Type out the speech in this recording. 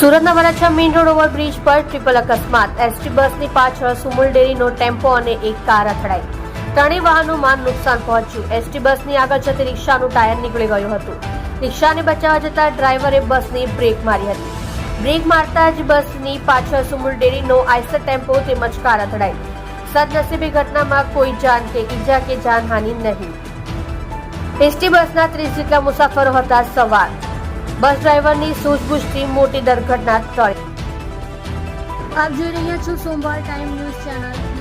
સુરતના Varachha main road overbridge પર triple અકસ્માત. એસટી બસની પાછળ સુમુલ ડેરીનો ટેમ્પો અને એક કાર અથડાઈ. ત્રણેય વાહનોમાં નુકસાન પહોંચ્યું. એસટી બસની આગળ જતી રિક્ષાનું ટાયર નીકળી ગયું હતું. રિક્ષાને બચાવવા જતા ડ્રાઈવરે બસની બ્રેક મારી હતી. બ્રેક મારતા જ બસની પાછળ સુમુલ ડેરીનો આઈસર ટેમ્પો તેમજ કાર અથડાઈ. સદનસીબે ઘટનામાં કોઈ જાન કે ઈજા કે જાનહાનિ નહીં. એસટી બસના 30 જેટલા મુસાફરો હતા સવાર. બસ ડ્રાઈવરની સૂઝબૂઝથી મોટી દુર્ઘટના ટળી. આપ જોઈ રહ્યા છો સોમવાર ટાઈમ ન્યૂઝ ચેનલ.